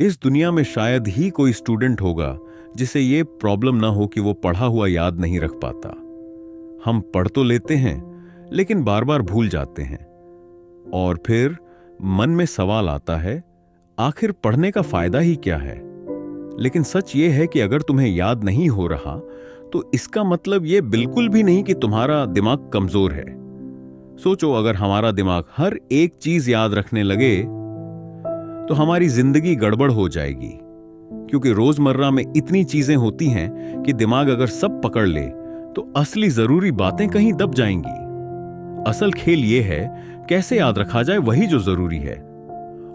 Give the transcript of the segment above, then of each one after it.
इस दुनिया में शायद ही कोई स्टूडेंट होगा जिसे ये प्रॉब्लम ना हो कि वो पढ़ा हुआ याद नहीं रख पाता। हम पढ़ तो लेते हैं लेकिन बार बार भूल जाते हैं और फिर मन में सवाल आता है, आखिर पढ़ने का फायदा ही क्या है। लेकिन सच ये है कि अगर तुम्हें याद नहीं हो रहा तो इसका मतलब ये बिल्कुल भी नहीं कि तुम्हारा दिमाग कमजोर है। सोचो, अगर हमारा दिमाग हर एक चीज याद रखने लगे तो हमारी जिंदगी गड़बड़ हो जाएगी, क्योंकि रोजमर्रा में इतनी चीजें होती हैं कि दिमाग अगर सब पकड़ ले तो असली जरूरी बातें कहीं दब जाएंगी। असल खेल यह है कैसे याद रखा जाए, वही जो जरूरी है।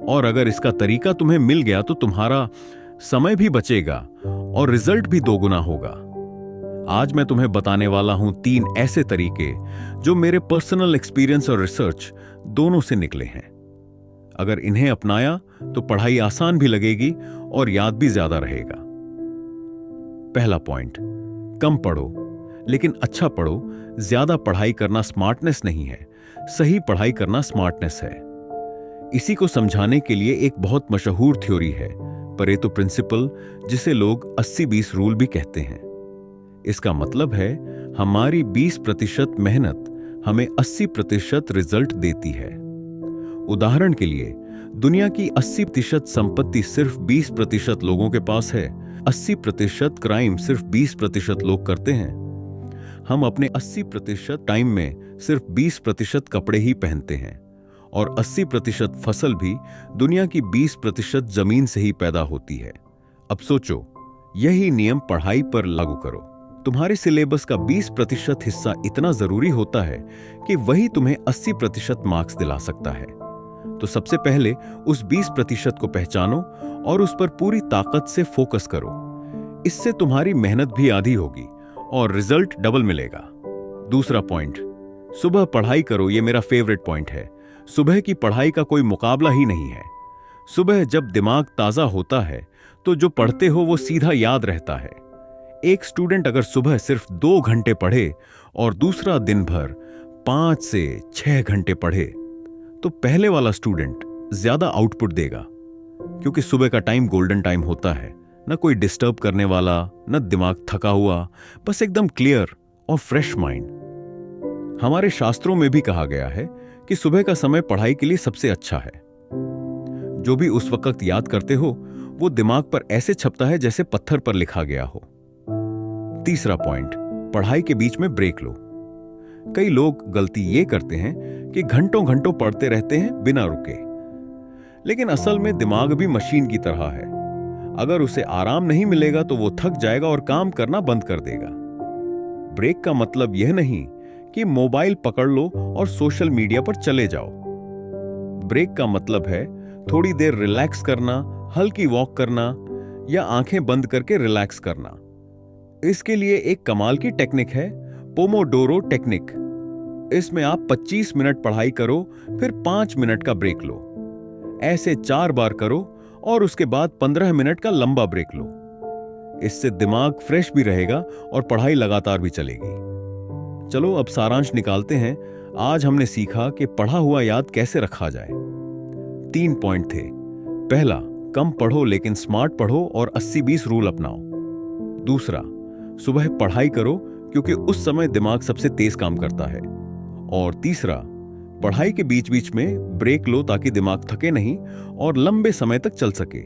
और अगर इसका तरीका तुम्हें मिल गया तो तुम्हारा समय भी बचेगा और रिजल्ट भी दोगुना होगा। आज मैं तुम्हें बताने वाला हूं 3 ऐसे तरीके जो मेरे पर्सनल एक्सपीरियंस और रिसर्च दोनों से निकले हैं। अगर इन्हें अपनाया तो पढ़ाई आसान भी लगेगी और याद भी ज्यादा रहेगा। पहला पॉइंट, कम पढ़ो लेकिन अच्छा पढ़ो। ज्यादा पढ़ाई करना स्मार्टनेस नहीं है, सही पढ़ाई करना स्मार्टनेस है। इसी को समझाने के लिए एक बहुत मशहूर थ्योरी है, परेटो प्रिंसिपल, जिसे लोग 80-20 रूल भी कहते हैं। इसका मतलब है हमारी 20% मेहनत हमें 80% रिजल्ट देती है। उदाहरण के लिए, दुनिया की 80% संपत्ति सिर्फ 20% लोगों के पास है। 80% क्राइम सिर्फ 20% लोग करते हैं। हम अपने 80% टाइम में सिर्फ 20% कपड़े ही पहनते हैं और 80% फसल भी दुनिया की 20% जमीन से ही पैदा होती है। अब सोचो, यही नियम पढ़ाई पर लागू करो। तुम्हारे सिलेबस का 20% हिस्सा इतना जरूरी होता है कि वही तुम्हें 80% मार्क्स दिला सकता है। तो सबसे पहले उस 20% को पहचानो और उस पर पूरी ताकत से फोकस करो। इससे तुम्हारी मेहनत भी आधी होगी और रिजल्ट डबल मिलेगा। दूसरा पॉइंट, सुबह पढ़ाई करो। ये मेरा फेवरेट पॉइंट है। सुबह की पढ़ाई का कोई मुकाबला ही नहीं है। सुबह जब दिमाग ताजा होता है तो जो पढ़ते हो वो सीधा याद रहता है। एक स्टूडेंट अगर सुबह सिर्फ 2 घंटे पढ़े और दूसरा दिन भर 5 से 6 घंटे पढ़े तो पहले वाला स्टूडेंट ज्यादा आउटपुट देगा, क्योंकि सुबह का टाइम गोल्डन टाइम होता है। न कोई डिस्टर्ब करने वाला, न दिमाग थका हुआ, बस एकदम क्लियर और फ्रेश माइंड। हमारे शास्त्रों में भी कहा गया है कि सुबह का समय पढ़ाई के लिए सबसे अच्छा है। जो भी उस वक्त याद करते हो वो दिमाग पर ऐसे छपता है जैसे पत्थर पर लिखा गया हो। तीसरा पॉइंट, पढ़ाई के बीच में ब्रेक लो। कई लोग गलती ये करते हैं कि घंटों घंटों पढ़ते रहते हैं बिना रुके, लेकिन असल में दिमाग भी मशीन की तरह है। अगर उसे आराम नहीं मिलेगा तो वो थक जाएगा और काम करना बंद कर देगा। ब्रेक का मतलब यह नहीं कि मोबाइल पकड़ लो और सोशल मीडिया पर चले जाओ। ब्रेक का मतलब है थोड़ी देर रिलैक्स करना, हल्की वॉक करना या आंखें बंद करके रिलैक्स करना। इसके लिए एक कमाल की टेक्निक है, पोमोडोरो टेक्निक। इसमें आप 25 मिनट पढ़ाई करो, फिर 5 मिनट का ब्रेक लो। ऐसे 4 बार करो और उसके बाद 15 मिनट का लंबा ब्रेक लो। इससे दिमाग फ्रेश भी रहेगा और पढ़ाई लगातार भी चलेगी। चलो अब सारांश निकालते हैं। आज हमने सीखा कि पढ़ा हुआ याद कैसे रखा जाए। 3 पॉइंट थे। पहला, कम पढ़ो लेकिन स्मार्ट पढ़ो और 80-20 रूल अपनाओ। दूसरा, सुबह पढ़ाई करो क्योंकि उस समय दिमाग सबसे तेज काम करता है। और तीसरा, पढ़ाई के बीच बीच में ब्रेक लो ताकि दिमाग थके नहीं और लंबे समय तक चल सके।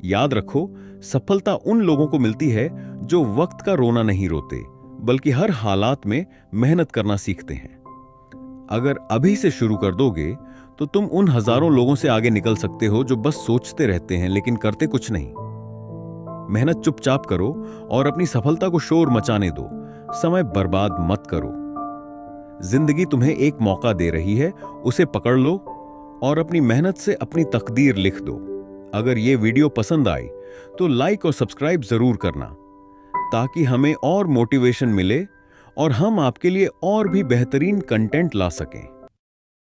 याद रखो, सफलता उन लोगों को मिलती है जो वक्त का रोना नहीं रोते, बल्कि हर हालात में मेहनत करना सीखते हैं। अगर अभी से शुरू कर दोगे तो तुम उन हजारों लोगों से आगे निकल सकते हो जो बस सोचते रहते हैं लेकिन करते कुछ नहीं। मेहनत चुपचाप करो और अपनी सफलता को शोर मचाने दो। समय बर्बाद मत करो। जिंदगी तुम्हें एक मौका दे रही है, उसे पकड़ लो और अपनी मेहनत से अपनी तकदीर लिख दो। अगर ये वीडियो पसंद आई तो लाइक और सब्सक्राइब जरूर करना, ताकि हमें और मोटिवेशन मिले और हम आपके लिए और भी बेहतरीन कंटेंट ला सकें।